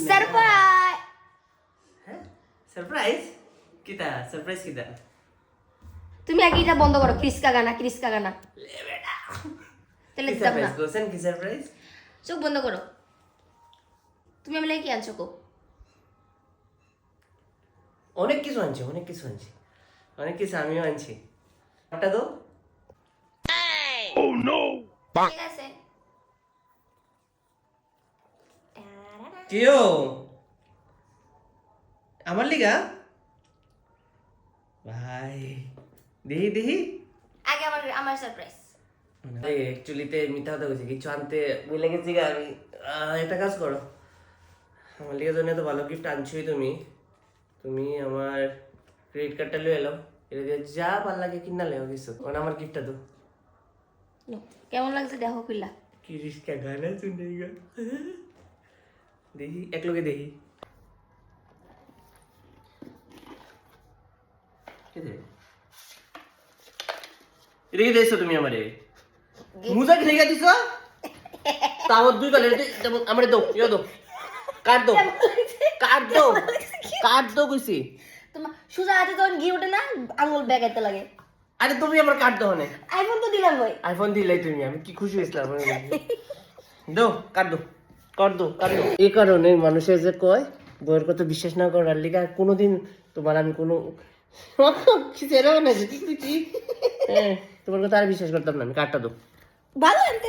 surprise হ্যাঁ surprise কিটা surprise কিটা তুমি আগে এটা বন্ধ করো ক্রিস্কা গানা লে বেটা তাহলে কি যাব না সারপ্রাইজ কোসেন কি সারপ্রাইজ চোখ বন্ধ করো তুমি আমি কি আনছো কো অনেক কিছু আনছি আমিও আনছি ওটা তো ঠিক আছে কেও আমার লিগা ভাই দেখি আগে আমার সারপ্রাইজ অ্যাকচুয়ালিতে মিথ্যা কথা বলছি কিছু আনতে ভুলে গেছি গা আমি একটা কাজ করো আমার লিগে জন্য তো ভালো গিফট আনছোই তুমি আমার ক্রেডিট কার্ডটা লিয়ে এলো এটা দিয়ে যা ভাল লাগে কিনা লেও কিছু মানে আমার গিফটটা তো কেমন লাগছে দেখো কিল্লা কি রিস্কা গানা শুনেগা দেখি এক লোকে দেখি রেখে দিয়েছো তুমি আমারে মুজা রেখে দিছো তাও দুই কালে আমারে দাও দাও কাট দাও কইছি তোমার সুজা হাতে তখন ঘি ওঠে না আঙুল বেগাইতে লাগে আরে তুমি আমার কাট দাও না আইফোন তো দিলাম ভাই আইফোন দিলাই তুমি আমি কি খুশি হয়েছিলাম দাও কাট দাও এই কারণে মানুষের যে কয় বইয়ের কথা বিশ্বাস না করার লিগা কোনোদিন তোমার আমি কোনো সেরাও না হ্যাঁ তোমার কথা আর বিশ্বাস করতাম না আমি কাটটা দাও ভালো আনতে